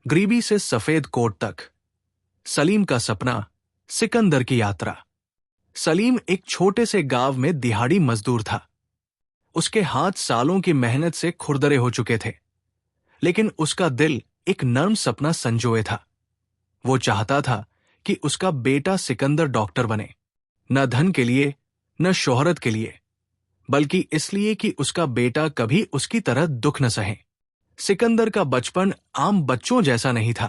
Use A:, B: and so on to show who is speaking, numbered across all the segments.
A: गरीबी से सफेद कोट तक। सलीम का सपना, सिकंदर की यात्रा। सलीम एक छोटे से गांव में दिहाड़ी मजदूर था। उसके हाथ सालों की मेहनत से खुरदरे हो चुके थे, लेकिन उसका दिल एक नर्म सपना संजोए था। वो चाहता था कि उसका बेटा सिकंदर डॉक्टर बने, न धन के लिए, न शोहरत के लिए, बल्कि इसलिए कि उसका बेटा कभी उसकी तरह दुख न सहे। सिकंदर का बचपन आम बच्चों जैसा नहीं था।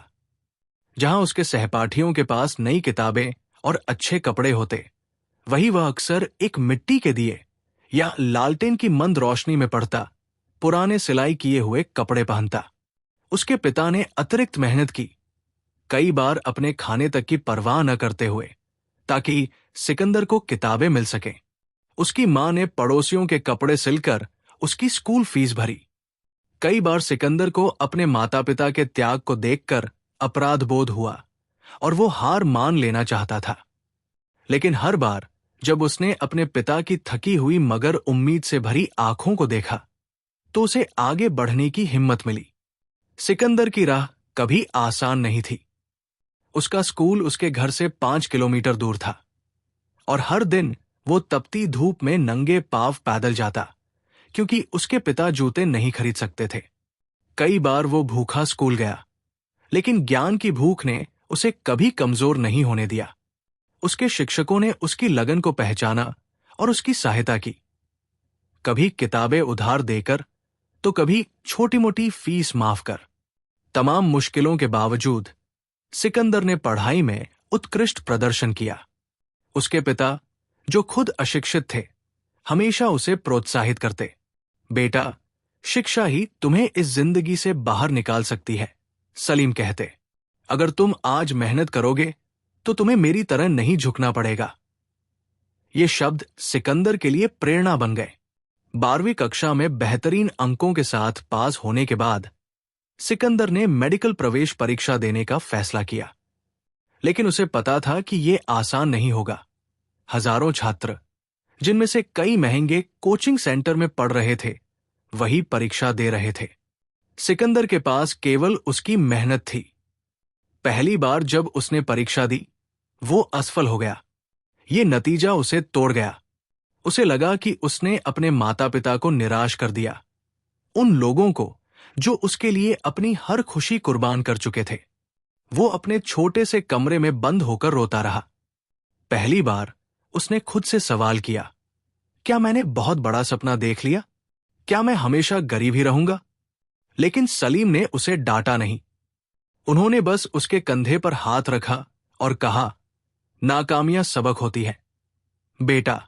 A: जहां उसके सहपाठियों के पास नई किताबें और अच्छे कपड़े होते, वहीं वह अक्सर एक मिट्टी के दिए या लालटेन की मंद रोशनी में पढ़ता, पुराने सिलाई किए हुए कपड़े पहनता। उसके पिता ने अतिरिक्त मेहनत की, कई बार अपने खाने तक की परवाह न करते हुए, ताकि सिकंदर को किताबें मिल सकें। उसकी मां ने पड़ोसियों के कपड़े सिलकर उसकी स्कूल फीस भरी। कई बार सिकंदर को अपने माता पिता के त्याग को देखकर अपराध बोध हुआ और वो हार मान लेना चाहता था। लेकिन हर बार जब उसने अपने पिता की थकी हुई मगर उम्मीद से भरी आंखों को देखा, तो उसे आगे बढ़ने की हिम्मत मिली। सिकंदर की राह कभी आसान नहीं थी। उसका स्कूल उसके घर से 5 किलोमीटर दूर था और हर दिन वो तपती धूप में नंगे पांव पैदल जाता, क्योंकि उसके पिता जूते नहीं खरीद सकते थे। कई बार वो भूखा स्कूल गया, लेकिन ज्ञान की भूख ने उसे कभी कमजोर नहीं होने दिया। उसके शिक्षकों ने उसकी लगन को पहचाना और उसकी सहायता की, कभी किताबें उधार देकर, तो कभी छोटी मोटी फीस माफ कर। तमाम मुश्किलों के बावजूद सिकंदर ने पढ़ाई में उत्कृष्ट प्रदर्शन किया। उसके पिता, जो खुद अशिक्षित थे, हमेशा उसे प्रोत्साहित करते। बेटा, शिक्षा ही तुम्हें इस जिंदगी से बाहर निकाल सकती है, सलीम कहते। अगर तुम आज मेहनत करोगे तो तुम्हें मेरी तरह नहीं झुकना पड़ेगा। ये शब्द सिकंदर के लिए प्रेरणा बन गए। 12वीं कक्षा में बेहतरीन अंकों के साथ पास होने के बाद सिकंदर ने मेडिकल प्रवेश परीक्षा देने का फैसला किया, लेकिन उसे पता था कि यह आसान नहीं होगा। हजारों छात्र, जिनमें से कई महंगे कोचिंग सेंटर में पढ़ रहे थे, वही परीक्षा दे रहे थे। सिकंदर के पास केवल उसकी मेहनत थी। पहली बार जब उसने परीक्षा दी, वो असफल हो गया। ये नतीजा उसे तोड़ गया। उसे लगा कि उसने अपने माता पिता को निराश कर दिया, उन लोगों को जो उसके लिए अपनी हर खुशी कुर्बान कर चुके थे। वो अपने छोटे से कमरे में बंद होकर रोता रहा। पहली बार उसने खुद से सवाल किया, क्या मैंने बहुत बड़ा सपना देख लिया? क्या मैं हमेशा गरीब ही रहूंगा? लेकिन सलीम ने उसे डांटा नहीं। उन्होंने बस उसके कंधे पर हाथ रखा और कहा, नाकामियां सबक होती है बेटा,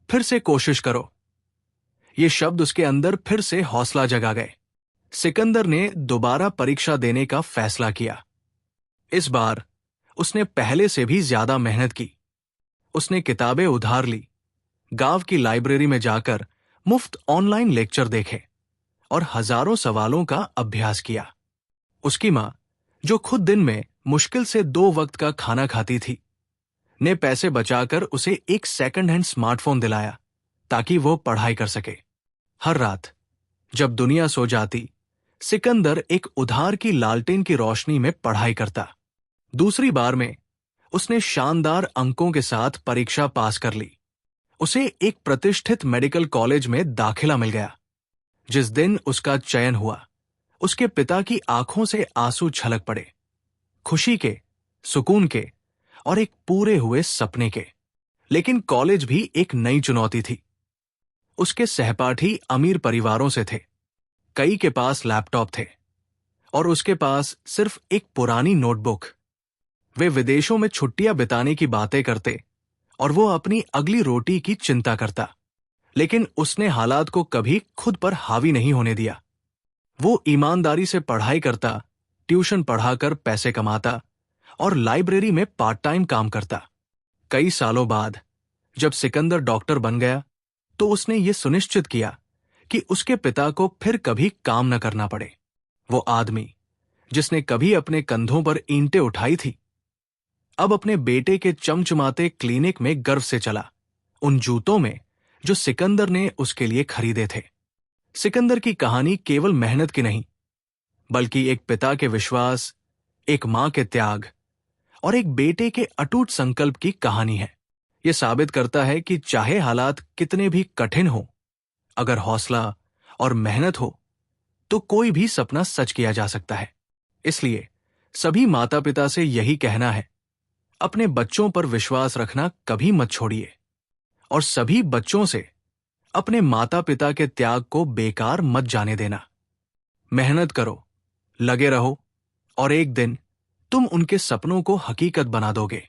A: फिर से कोशिश करो। ये शब्द उसके अंदर फिर से हौसला जगा गए। सिकंदर ने दोबारा परीक्षा देने का फैसला किया। इस बार उसने पहले से भी ज्यादा मेहनत की। उसने किताबें उधार ली, गांव की लाइब्रेरी में जाकर मुफ्त ऑनलाइन लेक्चर देखे और हजारों सवालों का अभ्यास किया। उसकी मां, जो खुद दिन में मुश्किल से 2 वक्त का खाना खाती थी, ने पैसे बचाकर उसे एक सेकंड हैंड स्मार्टफोन दिलाया ताकि वो पढ़ाई कर सके। हर रात जब दुनिया सो जाती, सिकंदर एक उधार की लालटेन की रोशनी में पढ़ाई करता। दूसरी बार में उसने शानदार अंकों के साथ परीक्षा पास कर ली। उसे एक प्रतिष्ठित मेडिकल कॉलेज में दाखिला मिल गया। जिस दिन उसका चयन हुआ, उसके पिता की आंखों से आंसू छलक पड़े, खुशी के, सुकून के और एक पूरे हुए सपने के। लेकिन कॉलेज भी एक नई चुनौती थी। उसके सहपाठी अमीर परिवारों से थे, कई के पास लैपटॉप थे और उसके पास सिर्फ एक पुरानी नोटबुक। वे विदेशों में छुट्टियां बिताने की बातें करते और वो अपनी अगली रोटी की चिंता करता। लेकिन उसने हालात को कभी खुद पर हावी नहीं होने दिया। वो ईमानदारी से पढ़ाई करता, ट्यूशन पढ़ाकर पैसे कमाता और लाइब्रेरी में पार्ट टाइम काम करता। कई सालों बाद जब सिकंदर डॉक्टर बन गया, तो उसने ये सुनिश्चित किया कि उसके पिता को फिर कभी काम न करना पड़े। वो आदमी जिसने कभी अपने कंधों पर ईंटें उठाई थी, अब अपने बेटे के चमचमाते क्लिनिक में गर्व से चला, उन जूतों में जो सिकंदर ने उसके लिए खरीदे थे। सिकंदर की कहानी केवल मेहनत की नहीं, बल्कि एक पिता के विश्वास, एक मां के त्याग और एक बेटे के अटूट संकल्प की कहानी है। यह साबित करता है कि चाहे हालात कितने भी कठिन हो, अगर हौसला और मेहनत हो तो कोई भी सपना सच किया जा सकता है। इसलिए सभी माता पिता से यही कहना है, अपने बच्चों पर विश्वास रखना कभी मत छोड़िए और सभी बच्चों से अपने माता पिता के त्याग को बेकार मत जाने देना। मेहनत करो, लगे रहो और एक दिन तुम उनके सपनों को हकीकत बना दोगे।